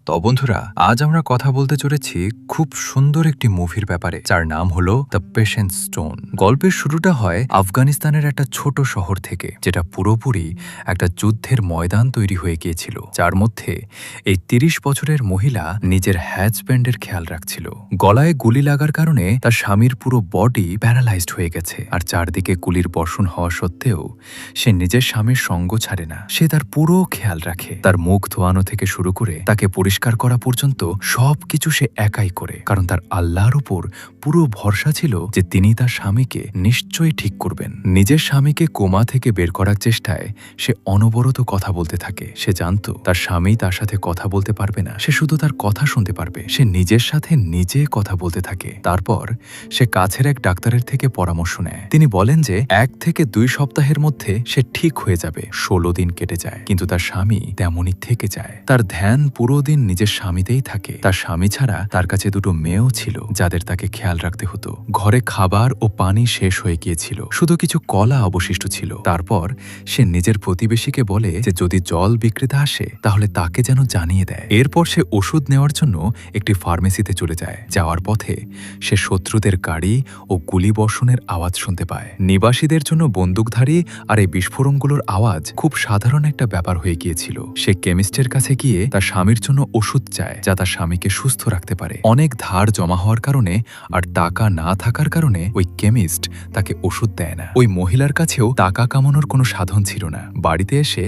তো বন্ধুরা, আজ আমরা কথা বলতে চলেছি খুব সুন্দর একটি মুভির ব্যাপারে, যার নাম হলো দ্য পেশেন্স স্টোন। গল্পের শুরুটা হয় আফগানিস্তানের একটা ছোট শহর থেকে, যেটা পুরোপুরি একটা যুদ্ধের ময়দান তৈরি হয়ে গিয়েছিল, যার মধ্যে এই ৩০ বছরের মহিলা নিজের হ্যাজব্যান্ডের খেয়াল রাখছিল। গলায় গুলি লাগার কারণে তার স্বামীর পুরো বডি প্যারালাইজড হয়ে গেছে, আর চারদিকে গুলির বর্ষণ হওয়া সত্ত্বেও সে নিজের স্বামীর সঙ্গ ছাড়ে না। সে তার পুরো খেয়াল রাখে, তার মুখ ধোয়ানো থেকে শুরু করে তাকে পরিষ্কার করা পর্যন্ত সবকিছু সে একাই করে, কারণ তার আল্লাহর উপর পুরো ভরসা ছিল যে তিনি তার স্বামীকে নিশ্চয়ই ঠিক করবেন। নিজের স্বামীকে কোমা থেকে বের করার চেষ্টায় সে অনবরত কথা বলতে থাকে। সে জানত তার স্বামী তার সাথে কথা বলতে পারবে না, সে শুধু তার কথা শুনতে পারবে। সে নিজের সাথে নিজে কথা বলতে থাকে। তারপর সে কাছের এক ডাক্তারের থেকে পরামর্শ নেয়। তিনি বলেন যে ১ থেকে ২ সপ্তাহের মধ্যে সে ঠিক হয়ে যাবে। ১৬ দিন কেটে যায়, কিন্তু তার স্বামী তেমনই থেকে যায়। তার ধ্যান পুরো দিন নিজের স্বামীতেই থাকে। তার স্বামী ছাড়া তার কাছে ২টো মেয়েও ছিল, যাদের তাকে খেয়াল রাখতে হতো। ঘরে খাবার ও পানি শেষ হয়ে গিয়েছিল, শুধু কিছু কলা অবশিষ্ট ছিল। তারপর সে নিজের প্রতিবেশীকে বলে যে যদি জল বিক্রেতা আসে তাহলে তাকে যেন জানিয়ে দেয়। এরপর সে ওষুধ নেওয়ার জন্য একটি ফার্মেসিতে চলে যায়। যাওয়ার পথে সে শত্রুদের গাড়ি ও গুলিবর্ষণের আওয়াজ শুনতে পায়। নিবাসীদের জন্য বন্দুকধারী আর এই বিস্ফোরণগুলোর আওয়াজ খুব সাধারণ একটা ব্যাপার হয়ে গিয়েছিল। সে কেমিস্টের কাছে গিয়ে তার স্বামীর জন্য ওষুধ চায়, যা তার স্বামীকে সুস্থ রাখতে পারে। অনেক ধার জমা হওয়ার কারণে আর টাকা না থাকার কারণে ওই কেমিস্ট তাকে ওষুধ দেয় না। ওই মহিলার কাছেও টাকা কামানোর কোনো সাধন ছিল না। বাড়িতে এসে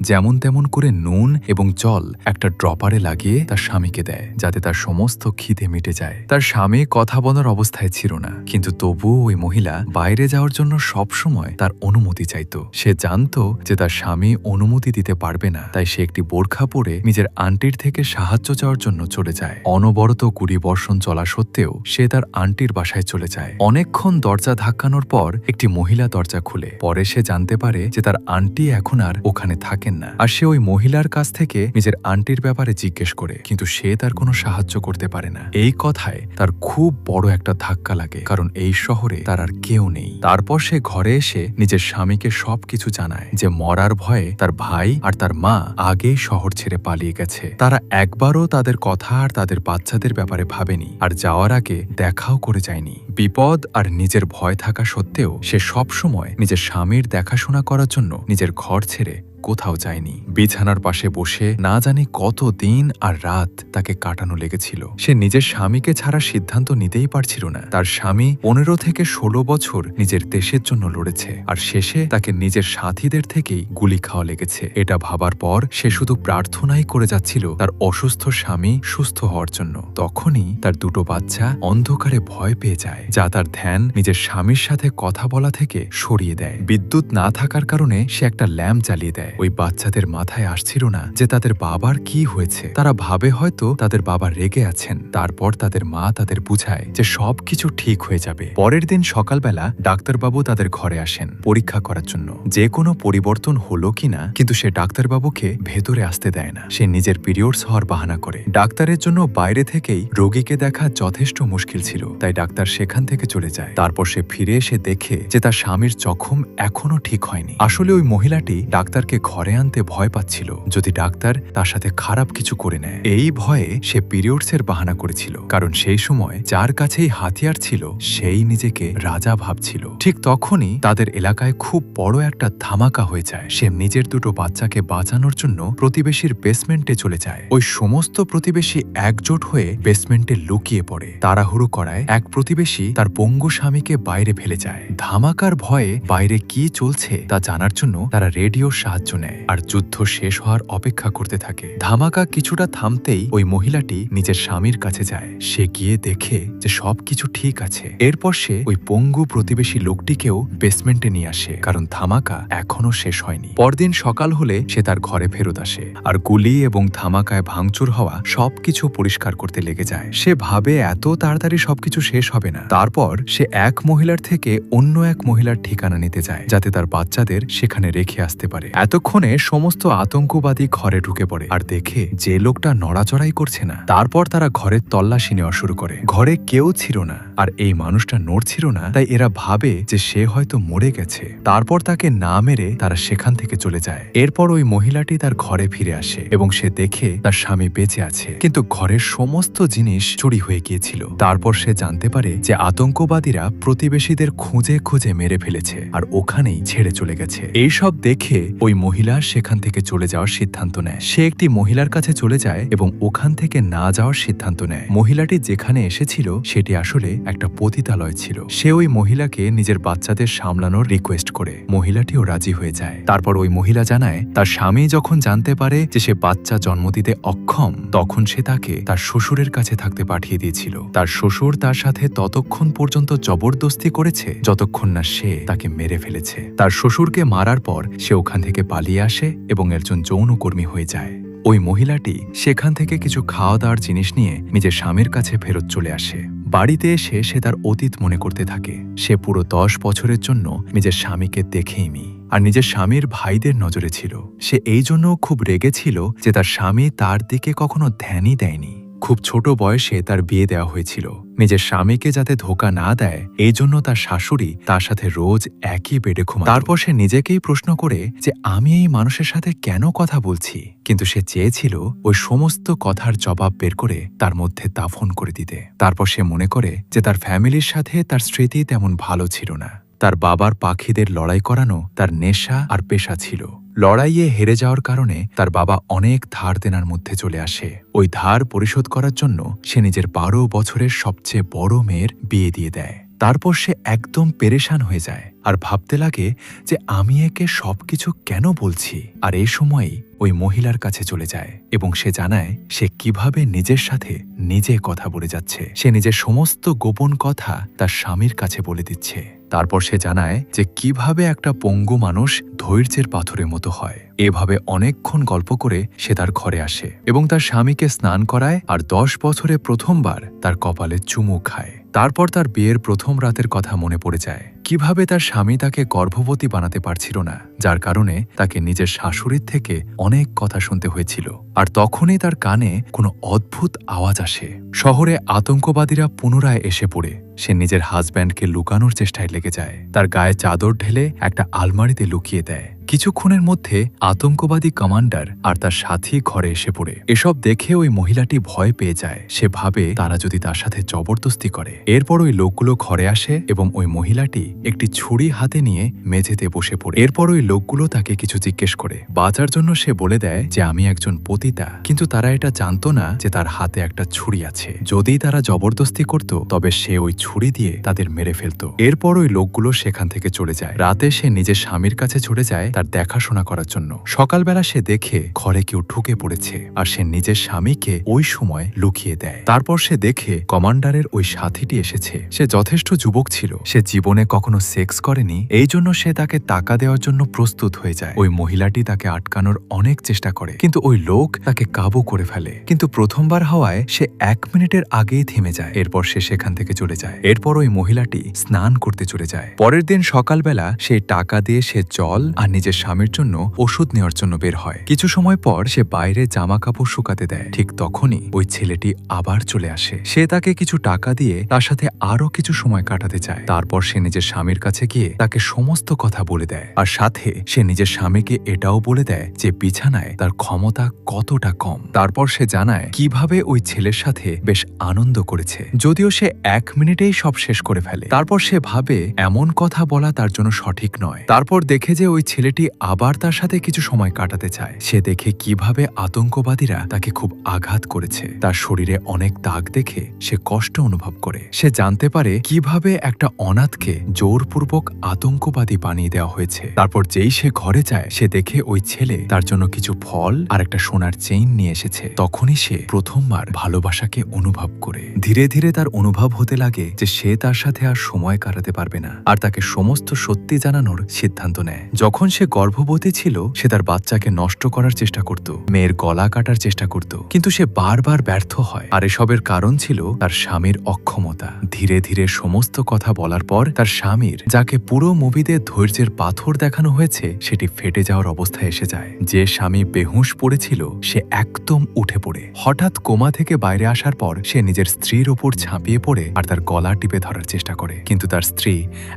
যেমন তেমন করে নুন এবং জল একটা ড্রপারে লাগিয়ে তার স্বামীকে দেয়, যাতে তার সমস্ত খিদে মিটে যায়। তার স্বামী কথা বলার অবস্থায় ছিল না, কিন্তু তবুও ওই মহিলা বাইরে যাওয়ার জন্য সবসময় তার অনুমতি চাইত। সে জানত যে তার স্বামী অনুমতি দিতে পারবে না, তাই সে একটি বোরখা পরে নিজের আন্টির থেকে সাহায্য চাওয়ার জন্য চলে যায়। অনবরত গুলিবর্ষণ চলা সত্ত্বেও সে তার আন্টির বাসায় চলে যায়। অনেকক্ষণ দরজা ধাক্কানোর পর একটি মহিলা দরজা খুলে। পরে সে জানতে পারে যে তার আন্টি এখন আর ওখানে থাকেন না, আর সে ওই মহিলার কাছ থেকে নিজের আন্টির ব্যাপারে জিজ্ঞেস করে, কিন্তু সে তার কোনো সাহায্য করতে পারে না। এই কথায় তার খুব বড় একটা ধাক্কা লাগে, কারণ এই শহরে তার আর কেউ নেই। তারপর সে ঘরে এসে নিজের স্বামীকে সবকিছু জানায় যে মরার ভয়ে তার ভাই আর তার মা আগেই শহর ছেড়ে পালিয়ে গেছে। তারা একবারও তাদের কথা আর তাদের বাচ্চাদের ব্যাপারে ভাবেনি, আর যাওয়ার আগে দেখাও করে যায়নি। বিপদ আর নিজের ভয় থাকা সত্ত্বেও সে সবসময় নিজের স্বামীর দেখাশোনা করার জন্য নিজের ঘর ছেড়ে কোথাও যায়নি। বিছানার পাশে বসে না জানি কত দিন আর রাত তাকে কাটানো লেগেছিল। সে নিজের স্বামীকে ছাড়া সিদ্ধান্ত নিতেই পারছিল না। তার স্বামী ১৫ থেকে ১৬ বছর নিজের দেশের জন্য লড়েছে, আর শেষে তাকে নিজের সাথীদের থেকেই গুলি খাওয়া লেগেছে। এটা ভাবার পর সে শুধু প্রার্থনাই করে যাচ্ছিল তার অসুস্থ স্বামী সুস্থ হওয়ার জন্য। তখনই তার ২টো বাচ্চা অন্ধকারে ভয় পেয়ে যায়, যা তার ধ্যান নিজের স্বামীর সাথে কথা বলা থেকে সরিয়ে দেয়। বিদ্যুৎ না থাকার কারণে সে একটা ল্যাম্প জ্বালিয়ে দেয়। ওই বাচ্চাদের মাথায় আসছিল না যে তাদের বাবার কি হয়েছে। তারা ভাবে হয়তো তাদের বাবা রেগে আছেন। তারপর তাদের মা তাদের বুঝায় যে সবকিছু ঠিক হয়ে যাবে। পরের দিন সকালবেলা ডাক্তারবাবু তাদের ঘরে আসেন পরীক্ষা করার জন্য, যে কোনো পরিবর্তন হলো কিনা, কিন্তু সে ডাক্তারবাবুকে ভেতরে আসতে দেয় না। সে নিজের পিরিয়ডস হওয়ার বাহানা করে। ডাক্তারের জন্য বাইরে থেকেই রোগীকে দেখা যথেষ্ট মুশকিল ছিল, তাই ডাক্তার সেখান থেকে চলে যায়। তারপর সে ফিরে এসে দেখে যে তার স্বামীর জখম এখনো ঠিক হয়নি। আসলে ওই মহিলাটি ডাক্তারকে ঘরে আনতে ভয় পাচ্ছিল, যদি ডাক্তার তার সাথে খারাপ কিছু করে নেয়। এই ভয়ে সে পিরিয়ডসের বাহানা করেছিল, কারণ সেই সময় যার কাছেই হাতিয়ার ছিল সেই নিজেকে রাজা ভাবছিল। ঠিক তখনই তাদের এলাকায় খুব বড় একটা ধামাকা হয়ে যায়। সে নিজের ২টো বাচ্চাকে বাঁচানোর জন্য প্রতিবেশীর বেসমেন্টে চলে যায়। ওই সমস্ত প্রতিবেশী একজোট হয়ে বেসমেন্টে লুকিয়ে পড়ে। তাড়াহুড়ো করায় এক প্রতিবেশী তার পঙ্গু স্বামীকে বাইরে ফেলে যায়। ধামাকার ভয়ে বাইরে কি চলছে তা জানার জন্য তারা রেডিওর সাহায্য নেয় আর যুদ্ধ শেষ হওয়ার অপেক্ষা করতে থাকে। ধামাকা কিছুটা থামতেই ওই মহিলাটি নিজের স্বামীর কাছে যায়। সে গিয়ে দেখে যে সবকিছু ঠিক আছে। এরপর সে ওই পঙ্গু প্রতিবেশী লোকটিকেও বেসমেন্টে নিয়ে আসে, কারণ ধামাকা এখনো শেষ হয়নি। পরদিন সকাল হলে সে তার ঘরে ফেরত আসে আর গুলি এবং ধামাকায় ভাঙচুর হওয়া সবকিছু পরিষ্কার করতে লেগে যায়। সে ভাবে এত তাড়াতাড়ি সবকিছু শেষ হবে না। তারপর সে এক মহিলার থেকে অন্য এক মহিলার ঠিকানা নিতে যায়, যাতে তার বাচ্চাদের সেখানে রেখে আসতে পারে। এত এতক্ষণে সমস্ত আতঙ্কবাদী ঘরে ঢুকে পড়ে আর দেখে যে লোকটা নড়াচড়াই করছে না। তারপর তারা ঘরের তল্লাশি নেওয়া শুরু করে। ঘরে কেউ ছিল না, আর এই মানুষটা নড়ছিল না, তাই এরা ভাবে যে সে হয়তো মরে গেছে। তারপর তাকে না মেরে তারা সেখান থেকে চলে যায়। এরপর ওই মহিলাটি তার ঘরে ফিরে আসে এবং সে দেখে তার স্বামী বেঁচে আছে, কিন্তু ঘরের সমস্ত জিনিস চুরি হয়ে গিয়েছিল। তারপর সে জানতে পারে যে আতঙ্কবাদীরা প্রতিবেশীদের খুঁজে খুঁজে মেরে ফেলেছে আর ওখানেই ছেড়ে চলে গেছে। এইসব দেখে ওই মহিলা সেখান থেকে চলে যাওয়ার সিদ্ধান্ত নেয়। সে একটি মহিলার কাছে চলে যায় এবং ওখান থেকে না যাওয়ার সিদ্ধান্ত নেয়। মহিলাটি যেখানে এসেছিল সেটি আসলে একটা পতিতালয় ছিল। সে ওই মহিলাকে নিজের বাচ্চাদের সামলানোর রিকোয়েস্ট করে। মহিলাটিও রাজি হয়ে যায়। তারপর ওই মহিলা জানায় তার স্বামী যখন জানতে পারে যে সে বাচ্চা জন্ম দিতে অক্ষম, তখন সে তাকে তার শ্বশুরের কাছে থাকতে পাঠিয়ে দিয়েছিল। তার শ্বশুর তার সাথে ততক্ষণ পর্যন্ত জবরদস্তি করেছে যতক্ষণ না সে তাকে মেরে ফেলেছে। তার শ্বশুরকে মারার পর সে ওখান থেকে পালিয়ে আসে এবং একজন যৌনকর্মী হয়ে যায়। ওই মহিলাটি সেখান থেকে কিছু খাওয়া দাওয়ার জিনিস নিয়ে নিজের স্বামীর কাছে ফেরত চলে আসে। বাড়িতে এসে সে তার অতীত মনে করতে থাকে। সে পুরো 10 বছরের জন্য নিজের স্বামীকে দেখেইনি আর নিজের স্বামীর ভাইদের নজরে ছিল। সে এই জন্য খুব রেগেছিল যে তার স্বামী তার দিকে কখনো ধ্যানই দেয়নি। খুব ছোট বয়সে তার বিয়ে দেওয়া হয়েছিল। নিজের স্বামীকে যাতে ধোকা না দেয় এই জন্য তার শাশুড়ি তার সাথে রোজ একই বেডে ঘুমায়। তারপর সে নিজেকেই প্রশ্ন করে যে আমি এই মানুষের সাথে কেন কথা বলছি, কিন্তু সে চেয়েছিল ওই সমস্ত কথার জবাব বের করে তার মধ্যে দাফন করে দিতে। তারপর সে মনে করে যে তার ফ্যামিলির সাথে তার স্মৃতি তেমন ভালো ছিল না। তার বাবার পাখিদের লড়াই করানো তার নেশা আর পেশা ছিল। লড়াইয়ে হেরে যাওয়ার কারণে তার বাবা অনেক ধার দেনার মধ্যে চলে আসে। ওই ধার পরিশোধ করার জন্য সে নিজের 12 বছরের সবচেয়ে বড় মেয়ের বিয়ে দিয়ে দেয়। তারপর সে একদম পেরেশান হয়ে যায় আর ভাবতে লাগে যে আমি একে সবকিছু কেন বলছি। আর এই সময়ই ওই মহিলার কাছে চলে যায় এবং সে জানায় সে কিভাবে নিজের সাথে নিজে কথা বলে যাচ্ছে। সে নিজের সমস্ত গোপন কথা তার স্বামীর কাছে বলে দিচ্ছে। তারপর সে জানায় যে কিভাবে একটা পঙ্গু মানুষ ধৈর্যের পাথরের মতো হয়। এভাবে অনেকক্ষণ গল্প করে সে তার ঘরে আসে এবং তার স্বামীকে স্নান করায় আর 10 বছরে প্রথমবার তার কপালে চুমু খায়। তারপর তার বিয়ের প্রথম রাতের কথা মনে পড়ে যায়। কিভাবে তার স্বামী তাকে গর্ভবতী বানাতে পারছিল না, যার কারণে তাকে নিজের শাশুড়ির থেকে অনেক কথা শুনতে হয়েছিল। আর তখনই তার কানে কোনো অদ্ভুত আওয়াজ আসে। শহরে আতঙ্কবাদীরা পুনরায় এসে পড়ে। সে নিজের হাজব্যান্ডকে লুকানোর চেষ্টায় লেগে যায়। তার গায়ে চাদর ঢেলে একটা আলমারিতে লুকিয়ে দেয়। কিছুক্ষণের মধ্যে আতঙ্কবাদী কমান্ডার আর তার সাথী ঘরে এসে পড়ে। এসব দেখে ওই মহিলাটি ভয় পেয়ে যায়। সে ভাবে তারা যদি তার সাথে জবরদস্তি করে। এরপর ওই লোকগুলো ঘরে আসে এবং ওই মহিলাটি একটি ছুরি হাতে নিয়ে মেঝেতে বসে পড়ে। এরপর ওই লোকগুলো তাকে কিছু জিজ্ঞেস করে। বাঁচার জন্য সে বলে দেয় যে আমি একজন পতিতা, কিন্তু তারা এটা জানতো না যে তার হাতে একটা ছুরি আছে। যদি তারা জবরদস্তি করত তবে সে ওই ছুরি দিয়ে তাদের মেরে ফেলত। এরপর ওই লোকগুলো সেখান থেকে চলে যায়। রাতে সে নিজের স্বামীর কাছে চলে যায় তার দেখাশোনা করার জন্য। সকালবেলা সে দেখে ঘরে কেউ ঢুকে পড়েছে আর সে নিজের স্বামীকে ওই সময় লুকিয়ে দেয়। তারপর সে দেখে কমান্ডারের ওই সাথীটি এসেছে। সে যথেষ্ট যুবক ছিল। সে জীবনে কখনো সেক্স করেনি, এই জন্য সে তাকে টাকা দেওয়ার জন্য প্রস্তুত হয়ে যায়। ওই মহিলাটি তাকে আটকানোর অনেক চেষ্টা করে, কিন্তু ওই লোক তাকে কাবু করে ফেলে। কিন্তু প্রথমবার হওয়ায় সে 1 মিনিটের আগেই থেমে যায়। এরপর সে সেখান থেকে চলে যায়। এরপর ওই মহিলাটি স্নান করতে চলে যায়। পরের দিন সকালবেলা সেই টাকা দিয়ে সে জল আর নিজের স্বামীর জন্য ওষুধ নেওয়ার জন্য বের হয়। কিছু সময় পর সে বাইরে জামা কাপড় শুকাতে দেয়। ঠিক তখনই ওই ছেলেটি আবার চলে আসে। সে তাকে কিছু টাকা দিয়ে তার সাথে আরো কিছু সময় কাটাতে চায়। তারপর সে নিজের স্বামীর কাছে গিয়ে তাকে সমস্ত কথা বলে দেয় আর সাথে সে নিজের স্বামীকে এটাও বলে দেয় যে বিছানায় তার ক্ষমতা কতটা কম। তারপর সে জানায় কিভাবে ওই ছেলের সাথে বেশ আনন্দ করেছে, যদিও সে 1 মিনিটেই সব শেষ করে ফেলে। তারপর সে ভাবে এমন কথা বলা তার জন্য সঠিক নয়। তারপর দেখে যে ওই ছেলেটি আবার তার সাথে কিছু সময় কাটাতে চায়। সে দেখে কিভাবে আতঙ্কবাদীরা তাকে খুব আঘাত করেছে। তার শরীরে অনেক দাগ দেখে সে কষ্ট অনুভব করে। সে জানতে পারে কিভাবে একটা অনাথকে জোরপূর্বক আতঙ্কবাদী বানিয়ে দেওয়া হয়েছে। তারপর যেই সে ঘরে যায় সে দেখে ওই ছেলে তার জন্য কিছু ফল আর একটা সোনার চেইন নিয়ে এসেছে। তখনই সে প্রথমবার ভালোবাসাকে অনুভব করে। ধীরে ধীরে তার অনুভব হতে লাগে যে সে তার সাথে আর সময় কাটাতে পারবে না আর তাকে সমস্ত সত্যি জানানোর সিদ্ধান্ত নেয়। যখন সে সে গর্ভবতী ছিল সে তার বাচ্চাকে নষ্ট করার চেষ্টা করত, মেয়ের গলা কাটার চেষ্টা করত, কিন্তু সে বারবার ব্যর্থ হয়। আর এসবের কারণ ছিল তার স্বামীর অক্ষমতা। ধীরে ধীরে সমস্ত কথা বলার পর তার স্বামীর, যাকে পুরো মুভিতে ধৈর্যের পাথর দেখানো হয়েছে, সেটি ফেটে যাওয়ার অবস্থায় এসে যায়। যে স্বামী বেহুঁশ পড়েছিল সে একদম উঠে পড়ে হঠাৎ কোমা থেকে বাইরে আসার পর সে নিজের স্ত্রীর ওপর ঝাঁপিয়ে পড়ে আর তার গলা টিপে ধরার চেষ্টা করে, কিন্তু তার স্ত্রী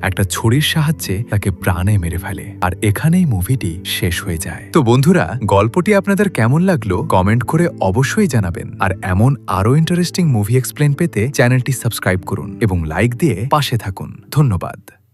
একটা ছুরির সাহায্যে তাকে প্রাণে মেরে ফেলে। আর এখানেই মুভিটি শেষ হয়ে যায়। তো বন্ধুরা, গল্পটি আপনাদের কেমন লাগলো কমেন্ট করে অবশ্যই জানাবেন। আর এমন আরো ইন্টারেস্টিং মুভি এক্সপ্লেন পেতে চ্যানেলটি সাবস্ক্রাইব করুন এবং লাইক দিয়ে পাশে থাকুন। ধন্যবাদ।